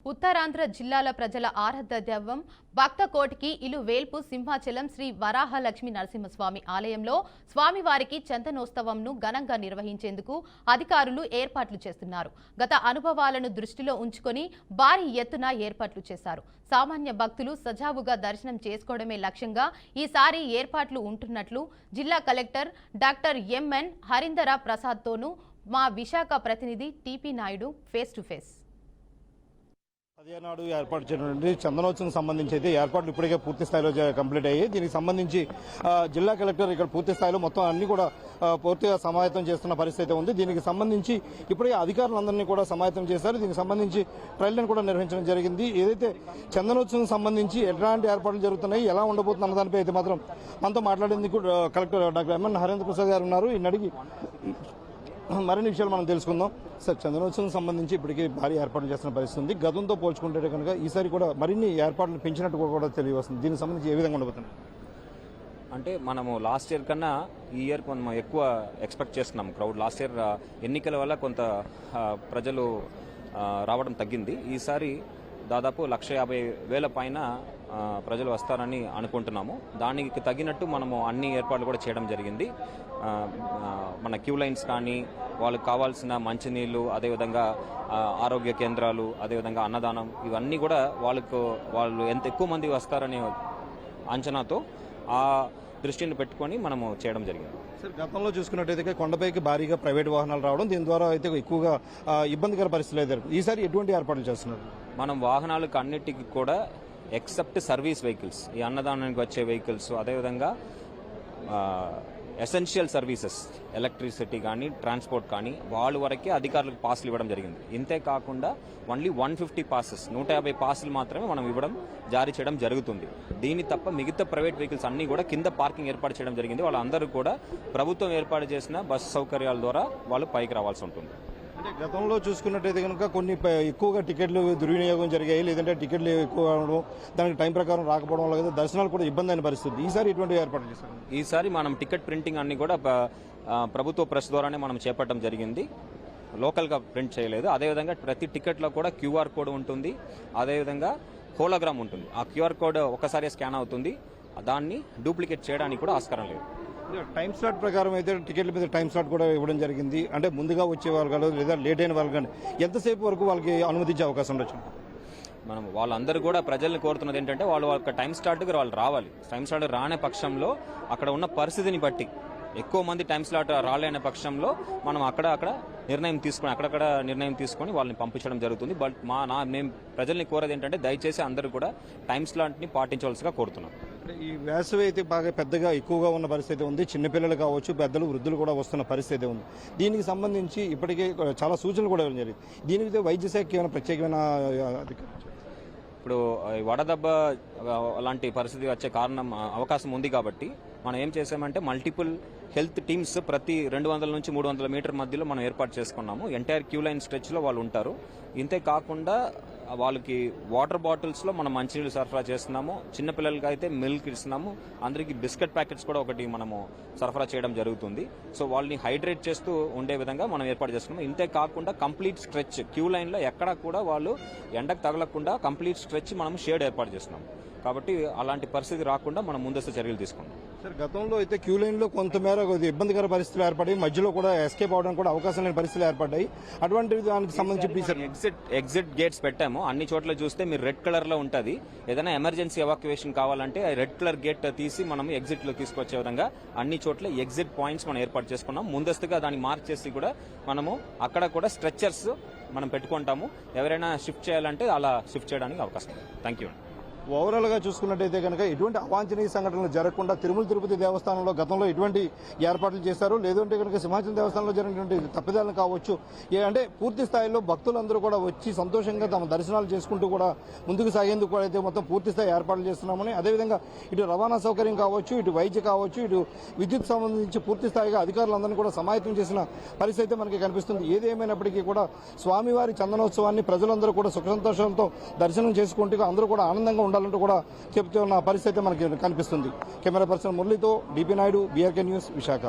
ఉత్తరాంధ్ర జిల్లాల ప్రజల ఆరాధ్య దైవం భక్తకోటికి ఇలు వేల్పు సింహాచలం శ్రీ వరాహలక్ష్మి నరసింహస్వామి ఆలయంలో స్వామివారికి చందనోత్సవంను ఘనంగా నిర్వహించేందుకు అధికారులు ఏర్పాట్లు చేస్తున్నారు. గత అనుభవాలను దృష్టిలో ఉంచుకొని భారీ ఎత్తున ఏర్పాట్లు చేశారు. సామాన్య భక్తులు సజావుగా దర్శనం చేసుకోవడమే లక్ష్యంగా ఈసారి ఏర్పాట్లు ఉంటున్నట్లు జిల్లా కలెక్టర్ డాక్టర్ ఎంఎన్ హరీందర ప్రసాద్తోనూ మా విశాఖ ప్రతినిధి T P Naidu face to face. నాడు ఏర్పాటు చేయడం చందనోత్సవం సంబంధించి అయితే ఏర్పాట్లు ఇప్పటికే పూర్తి స్థాయిలో కంప్లీట్ అయ్యాయి. దీనికి సంబంధించి జిల్లా కలెక్టర్ ఇక్కడ పూర్తి స్థాయిలో మొత్తం అన్ని కూడా పూర్తిగా సమాయత్తం చేస్తున్న పరిస్థితి ఉంది. దీనికి సంబంధించి ఇప్పటికే అధికారులందరినీ కూడా సమాయత్తం చేశారు. దీనికి సంబంధించి ట్రయల్ కూడా నిర్వహించడం జరిగింది. ఏదైతే చందనోత్సవం సంబంధించి ఎలాంటి ఏర్పాట్లు జరుగుతున్నాయి, ఎలా ఉండబోతున్న దానిపై అయితే మాత్రం మనతో మాట్లాడేందుకు collector doctor M N Harindra Prasad garu ఉన్నారు. ఈయన అడిగి మరిన్ని విషయాలు మనం తెలుసుకుందాం. సార్, చందనోత్సవం సంబంధించి ఇప్పటికీ భారీ ఏర్పాట్లు చేస్తున్న పరిస్థితి ఉంది. గతంతో పోల్చుకుంటే కనుక ఈసారి కూడా మరిన్ని ఏర్పాట్లు పెంచినట్టు కూడా తెలియవస్తుంది. దీనికి సంబంధించి ఏ విధంగా ఉండబోతుంది అంటే మనము లాస్ట్ ఇయర్ కన్నా ఈ ఇయర్ మనం ఎక్కువ ఎక్స్పెక్ట్ చేస్తున్నాం క్రౌడ్. లాస్ట్ ఇయర్ ఎన్నికల వల్ల కొంత ప్రజలు రావడం తగ్గింది. ఈసారి దాదాపు 150,000 పైన ప్రజలు వస్తారని అనుకుంటున్నాము. దానికి తగినట్టు మనము అన్ని ఏర్పాట్లు కూడా చేయడం జరిగింది. మన క్యూ లైన్స్ కానీ, వాళ్ళకి కావాల్సిన మంచినీళ్ళు, అదేవిధంగా ఆరోగ్య కేంద్రాలు, అదేవిధంగా అన్నదానం, ఇవన్నీ కూడా వాళ్ళు ఎంత ఎక్కువ మంది వస్తారనే అంచనాతో ఆ దృష్టిని పెట్టుకొని మనము చేయడం జరిగింది. సార్, గతంలో చూసుకున్నట్టయితే కొండపైకి భారీగా ప్రైవేట్ వాహనాలు రావడం, దీని ద్వారా అయితే ఎక్కువగా ఇబ్బందికర పరిస్థితులు అయితే ఈసారి ఎటువంటి ఏర్పాట్లు చేస్తున్నారు? మనం వాహనాలకు అన్నిటికీ కూడా ఎక్సెప్ట్ సర్వీస్ వెహికల్స్, ఈ అన్నదానానికి వచ్చే వెహికల్స్, అదేవిధంగా ఎసెన్షియల్ సర్వీసెస్, ఎలక్ట్రిసిటీ కానీ, ట్రాన్స్పోర్ట్ కానీ, వాళ్ళ వరకే అధికారులకు పాసులు ఇవ్వడం జరిగింది. ఇంతే కాకుండా ఓన్లీ 150 పాసెస్, 150 పాసులు మాత్రమే మనం జారీ చేయడం జరుగుతుంది. దీని తప్ప మిగతా ప్రైవేట్ వెహికల్స్ అన్ని కూడా కింద పార్కింగ్ ఏర్పాటు చేయడం జరిగింది. వాళ్ళందరూ కూడా ప్రభుత్వం ఏర్పాటు చేసిన బస్సు సౌకర్యాల ద్వారా వాళ్ళు పైకి రావాల్సి ఉంటుంది. అంటే గతంలో చూసుకున్నట్టయితే కనుక కొన్ని ఎక్కువగా టికెట్లు దుర్వినియోగం జరిగాయి, లేదంటే టికెట్లు ఎక్కువ అవడం, దానికి టైం ప్రకారం రాకపోవడం వల్ల దర్శనాలు కూడా ఇబ్బంది అయిన పరిస్థితి. ఈసారి ఇటువంటి ఏర్పాటు చేశారు. ఈసారి మనం టికెట్ ప్రింటింగ్ అన్ని కూడా ప్రభుత్వ ప్రెస్ ద్వారానే మనం చేపట్టడం జరిగింది. లోకల్గా ప్రింట్ చేయలేదు. అదేవిధంగా ప్రతి టికెట్లో కూడా QR కోడ్ ఉంటుంది, అదేవిధంగా హోలోగ్రామ్ ఉంటుంది. ఆ QR కోడ్ ఒకసారి స్కాన్ అవుతుంది. దాన్ని డూప్లికేట్ చేయడానికి కూడా ఆస్కారం లేదు. టైం స్లాట్ ప్రకారం అయితే టికెట్ల మీద టైం స్లాట్ కూడా ఇవ్వడం జరిగింది. అంటే ముందుగా వచ్చే వాళ్ళు కానీ, లేదా లేట్ అయిన వాళ్ళు కానీ ఎంతసేపు వరకు వాళ్ళకి అనుమతించే అవకాశం ఉండొచ్చు? మనం వాళ్ళందరూ కూడా ప్రజల్ని కోరుతున్నది ఏంటంటే వాళ్ళ టైం స్లాట్కి వాళ్ళు రావాలి. టైం స్లాట్ రానే పక్షంలో అక్కడ ఉన్న పరిస్థితిని బట్టి, ఎక్కువ మంది టైం స్లాట్ రాలేని పక్షంలో మనం అక్కడక్కడ నిర్ణయం తీసుకొని వాళ్ళని పంపించడం జరుగుతుంది. బట్ మేము ప్రజల్ని కోరేది ఏంటంటే దయచేసి అందరూ కూడా టైం స్లాట్ని పాటించవలసిగా కోరుతున్నాం. ఈ వేసవి అయితే బాగా పెద్దగా ఎక్కువగా ఉన్న పరిస్థితి ఉంది. చిన్నపిల్లలు కావచ్చు, పెద్దలు, వృద్ధులు కూడా వస్తున్న పరిస్థితి ఉంది. దీనికి సంబంధించి ఇప్పటికే చాలా సూచనలు కూడా ఇవ్వడం జరిగింది. దీని మీద వైద్య శాఖ ఏమైనా ప్రత్యేకమైన ఇప్పుడు వడదెబ్బ లాంటి పరిస్థితి వచ్చే అవకాశం ఉంది కాబట్టి మనం ఏం చేసామంటే మల్టిపుల్ హెల్త్ టీమ్స్ ప్రతి 200 నుంచి 300 మీటర్ మధ్యలో మనం ఏర్పాటు చేసుకున్నాము. ఎంటైర్ క్యూ లైన్ స్ట్రెచ్లో వాళ్ళు ఉంటారు. ఇంతే కాకుండా వాళ్ళకి వాటర్ బాటిల్స్లో మనం మంచినీళ్ళు సరఫరా చేస్తున్నాము. చిన్నపిల్లలకి అయితే మిల్క్ ఇస్తున్నాము. అందరికీ బిస్కెట్ ప్యాకెట్స్ కూడా ఒకటి మనము సరఫరా చేయడం జరుగుతుంది. సో వాళ్ళని హైడ్రేట్ చేస్తూ ఉండే విధంగా మనం ఏర్పాటు చేస్తున్నాము. ఇంతే కాకుండా కంప్లీట్ స్ట్రెచ్ క్యూ లైన్లో ఎక్కడా కూడా వాళ్ళు ఎండకు తగలకుండా కంప్లీట్ స్ట్రెచ్ మనం షేడ్ ఏర్పాటు చేస్తున్నాము. కాబట్టి అలాంటి పరిస్థితి రాకుండా మనం ముందస్తు చర్యలు తీసుకున్నాం. సార్, గతంలో అయితే క్యూ లైన్లో కొంతమేర ఇబ్బందికర పరిస్థితులు ఏర్పడి మధ్యలో కూడా ఎస్కేప్ అవడానికి కూడా అవకాశం లేని పరిస్థితులు ఏర్పడ్డాయి. అటువంటి దానికి సంబంధించి ఎగ్జిట్ గేట్స్ పెట్టాము. అన్ని చోట్ల చూస్తే మీరు రెడ్ కలర్ లో ఉంటుంది. ఏదైనా ఎమర్జెన్సీ ఎవాక్యువేషన్ కావాలంటే రెడ్ కలర్ గేట్ తీసి మనం ఎగ్జిట్ లో తీసుకొచ్చే విధంగా అన్ని చోట్ల ఎగ్జిట్ పాయింట్స్ మనం ఏర్పాటు చేసుకున్నాం. ముందస్తుగా దాన్ని మార్క్ చేసి కూడా మనము అక్కడ కూడా స్ట్రెచ్చర్స్ మనం పెట్టుకుంటాము. ఎవరైనా షిఫ్ట్ చేయాలంటే అలా షిఫ్ట్ చేయడానికి అవకాశం. Thank you. ఓవరాల్ గా చూసుకున్నట్టయితే కనుక ఎటువంటి అవాంఛనీయ సంఘటనలు జరగకుండా తిరుమల తిరుపతి దేవస్థానంలో గతంలో ఎటువంటి ఏర్పాట్లు చేశారు, లేదంటే కనుక సింహాచలం దేవస్థానంలో జరిగినటువంటి తప్పిదాలను కావచ్చు, అంటే పూర్తి స్థాయిలో భక్తులందరూ కూడా వచ్చి సంతోషంగా తమ దర్శనాలు చేసుకుంటూ కూడా ముందుకు సాగేందుకు కూడా అయితే మొత్తం పూర్తి స్థాయి ఏర్పాట్లు చేస్తున్నామని, అదేవిధంగా ఇటు రవాణా సౌకర్యం కావచ్చు, ఇటు వైద్య కావచ్చు, ఇటు విద్యుత్ సంబంధించి పూర్తి స్థాయిగా అధికారులందరినీ కూడా సమాయత్తం చేసిన పరిస్థితి మనకి కనిపిస్తుంది. ఏది ఏమైనప్పటికీ కూడా స్వామివారి చందనోత్సవాన్ని ప్రజలందరూ కూడా సుఖ సంతోషాలతో దర్శనం చేసుకుంటూ అందరూ కూడా ఆనందంగా ఉండాలంటూ కూడా చెబుతున్న పరిస్థితి మనకి కనిపిస్తుంది. కెమెరా పర్సన్ మురళితో DP Naidu, BRK news, Visakha.